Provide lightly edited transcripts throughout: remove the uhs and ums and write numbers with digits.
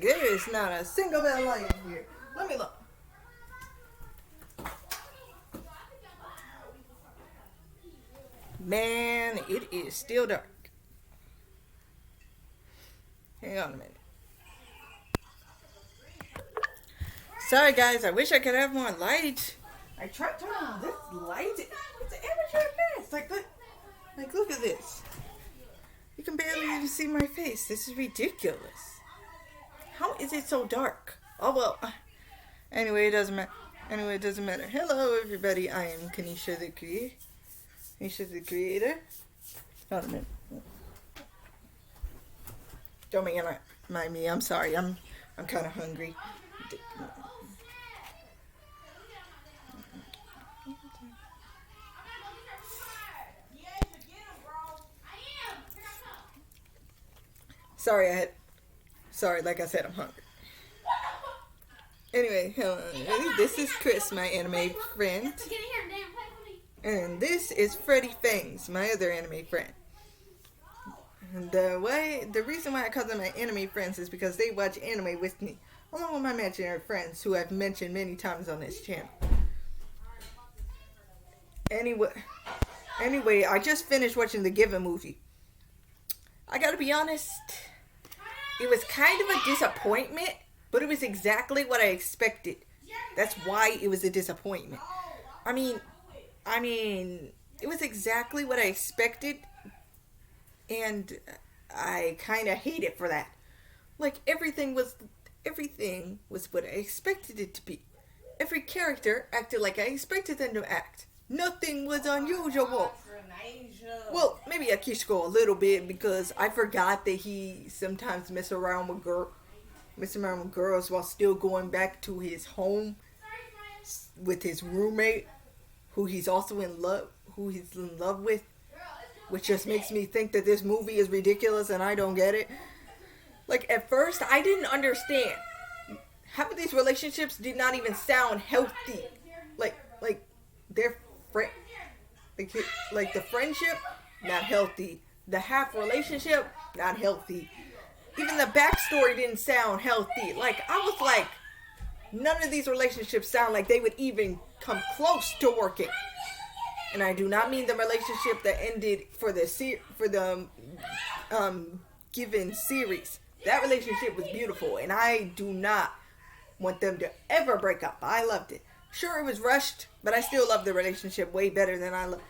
There is not a single bell light in here. Let me look. Man, it is still dark. Hang on a minute. Sorry guys, I wish I could have more light. I tried turning on this light. It's amateur at best. Like look at this. You can barely even see my face. This is ridiculous. How is it so dark? Oh well. Anyway, it doesn't matter. Hello everybody. I am Kanisha the creator. Hold a minute. Don't mind me. I'm sorry. I'm kind of hungry. Sorry, like I said, I'm hungry. Anyway, hello. This is Chris, my anime friend. And this is Freddy Fangs, my other anime friend. And the reason why I call them my anime friends is because they watch anime with me, along with my imaginary friends who I've mentioned many times on this channel. Anyway, I just finished watching the Given movie. I gotta be honest, it was kind of a disappointment, but it was exactly what I expected. That's why it was a disappointment. I mean, it was exactly what I expected, and I kind of hate it for that. Like, everything was what I expected it to be. Every character acted like I expected them to act. Nothing was unusual. Well, maybe Akishiko a little bit, because I forgot that he sometimes messes around with girls while still going back to his home with his roommate, who he's in love with, which just makes me think that this movie is ridiculous and I don't get it. Like, at first, I didn't understand. Half of these relationships did not even sound healthy. Like they're like the friendship, not healthy. The half relationship, not healthy. Even the backstory didn't sound healthy. Like, I was like, none of these relationships sound like they would even come close to working. And I do not mean the relationship that ended for the Given series. That relationship was beautiful, and I do not want them to ever break up. I loved it. Sure, it was rushed, but I still love the relationship way better than I love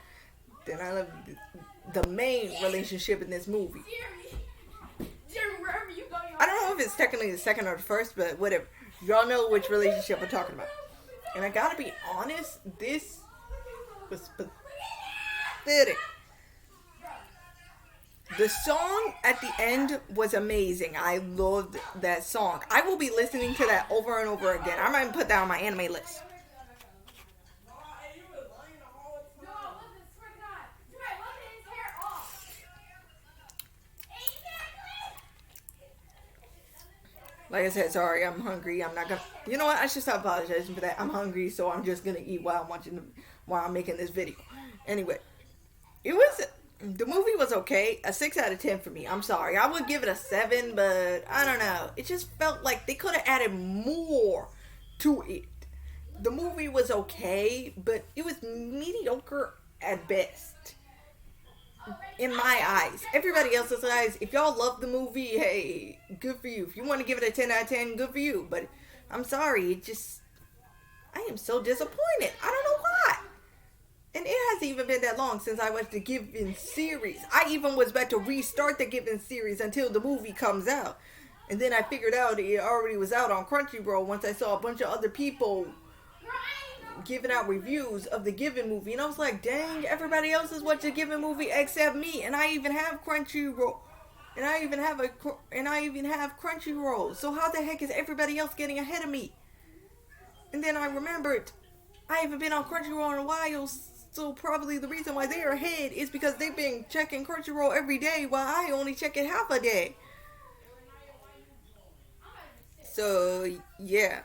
the main relationship in this movie. I don't know if it's technically the second or the first, but whatever. Y'all know which relationship I'm talking about. And I gotta be honest, this was pathetic. The song at the end was amazing. I loved that song. I will be listening to that over and over again. I might put that on my anime list. Like I said, sorry, I'm hungry. I'm not gonna. You know what? I should stop apologizing for that. I'm hungry, so I'm just gonna eat while I'm making this video. Anyway, the movie was okay. A 6 out of 10 for me. I'm sorry. I would give it a 7, but I don't know. It just felt like they could have added more to it. The movie was okay, but it was mediocre at best. In my eyes. Everybody else's eyes. If y'all love the movie, hey, good for you. If you want to give it a 10 out of 10, good for you. But I'm sorry. I am so disappointed. I don't know why. And it hasn't even been that long since I watched the Given series. I even was about to restart the Given series until the movie comes out. And then I figured out it already was out on Crunchyroll once I saw a bunch of other people giving out reviews of the Given movie. And I was like, dang, everybody else is watching the Given movie except me. And I even have Crunchyroll. And I even have Crunchyroll. So how the heck is everybody else getting ahead of me? And then I remembered, I haven't been on Crunchyroll in a while. So probably the reason why they're ahead is because they've been checking Crunchyroll every day while I only check it half a day. So, yeah.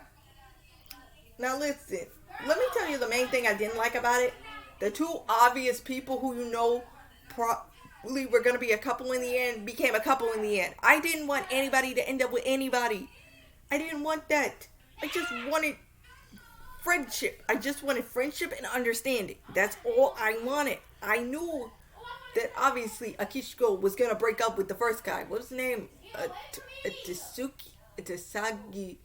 Now listen, let me tell you the main thing I didn't like about it. The two obvious people who you know were going to be a couple in the end became a couple in the end. I didn't want anybody to end up with anybody. I didn't want that. I just wanted friendship. I just wanted friendship and understanding. That's all I wanted. I knew that obviously Akishiko was gonna break up with the first guy. What's his name? Tasagi.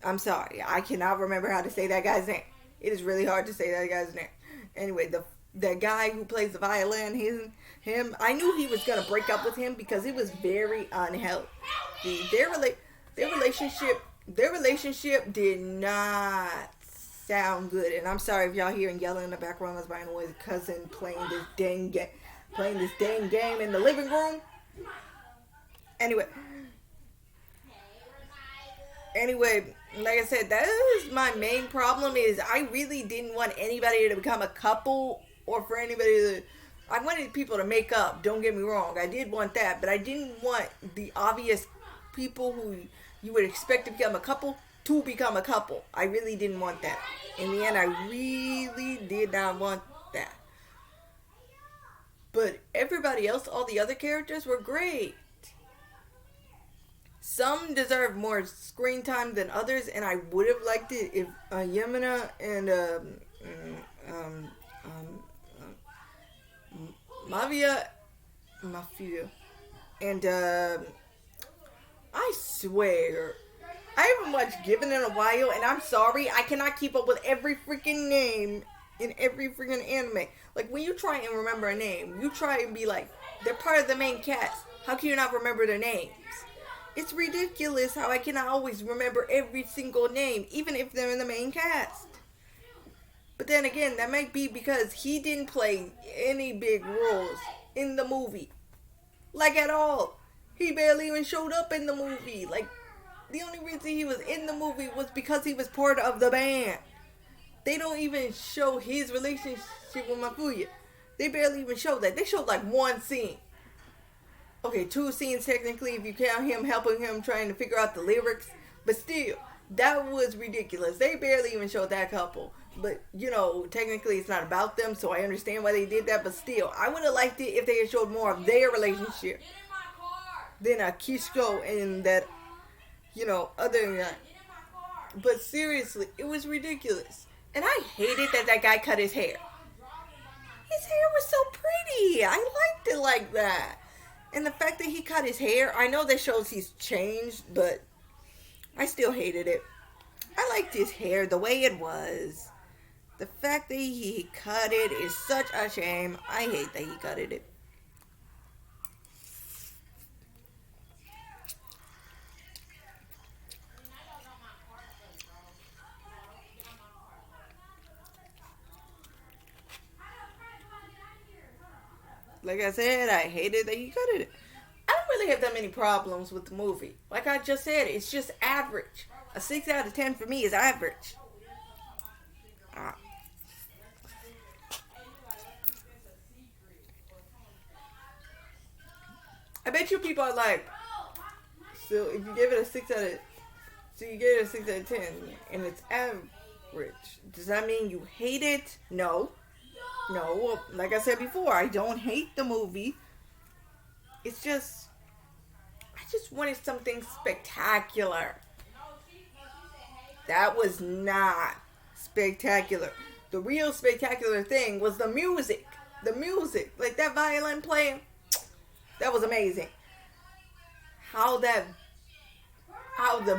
I'm sorry, I cannot remember how to say that guy's name. It is really hard to say that guy's name. Anyway, the guy who plays the violin, him. I knew he was gonna break up with him because it was very unhealthy. Their relationship did not sound good. And I'm sorry if y'all hearing yelling in the background. That's my annoying cousin playing this dang game in the living room. Anyway, like I said, that is my main problem. Is I really didn't want anybody to become a couple, or for anybody to. I wanted people to make up. Don't get me wrong. I did want that, but I didn't want the obvious people who you would expect to become a couple to become a couple. I really didn't want that. In the end, I really did not want that. But everybody else, all the other characters were great. Some deserve more screen time than others, and I would have liked it if Yamina and Mafia, and I swear, I haven't watched Given in a while, and I'm sorry, I cannot keep up with every freaking name in every freaking anime. Like, when you try and remember a name, you try and be like, they're part of the main cast. How can you not remember their names? It's ridiculous how I cannot always remember every single name, even if they're in the main cast. But then again, that might be because he didn't play any big roles in the movie. Like, at all. He barely even showed up in the movie. Like, the only reason he was in the movie was because he was part of the band. They don't even show his relationship with Mafuya. They barely even show that. They showed like one scene. Okay, 2 scenes technically if you count him helping him trying to figure out the lyrics. But still, that was ridiculous. They barely even showed that couple. But, you know, technically it's not about them, so I understand why they did that. But still, I would have liked it if they had showed more of their relationship than Akishiko and that, you know, other guy. But seriously, it was ridiculous. And I hated that guy cut his hair. His hair was so pretty. I liked it like that. And the fact that he cut his hair, I know that shows he's changed, but I still hated it. I liked his hair the way it was. The fact that he cut it is such a shame. I hate that he cut it. Like I said, I hated that he cut it. I don't really have that many problems with the movie. Like I just said, it's just average. A 6 out of 10 for me is average. I bet you people are like, so if you give it a 6 out of, so you give it a 6 out of 10, and it's average, does that mean you hate it? No, like I said before, I don't hate the movie. It's just, I just wanted something spectacular. That was not spectacular. The real spectacular thing was the music. The music, like that violin playing, that was amazing. How the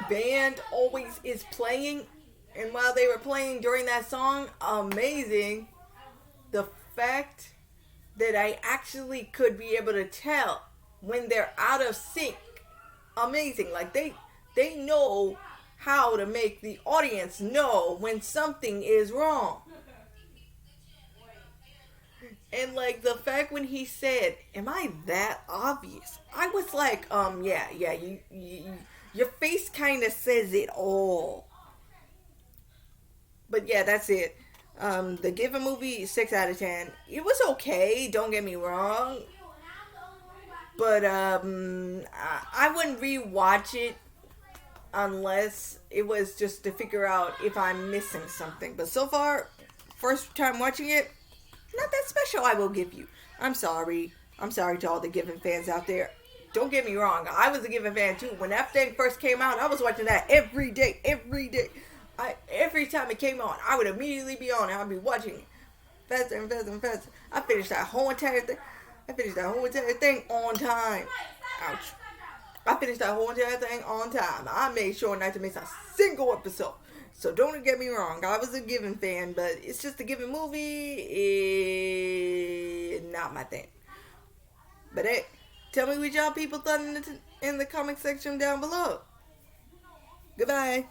band always is playing, and while they were playing during that song, amazing. The fact that I actually could be able to tell when they're out of sync, amazing. Like they know how to make the audience know when something is wrong. And like the fact when he said, "Am I that obvious?" I was like, yeah, your face kind of says it all. But yeah, that's it. The Given movie, 6 out of 10. It was okay, don't get me wrong. But I wouldn't rewatch it unless it was just to figure out if I'm missing something. But so far, first time watching it, not that special, I will give you. I'm sorry. I'm sorry to all the Given fans out there. don't get me wrong, I was a Given fan too. When that thing first came out, I was watching that every day, every day. Every time it came on, I would immediately be on it. I'd be watching it faster and faster and faster. I finished that whole entire thing. I finished that whole entire thing on time. Ouch. I finished that whole entire thing on time. I made sure not to miss a single episode. So don't get me wrong, I was a Given fan, but it's just a Given movie. Not my thing. But hey, tell me what y'all people thought in the comment section down below. Goodbye.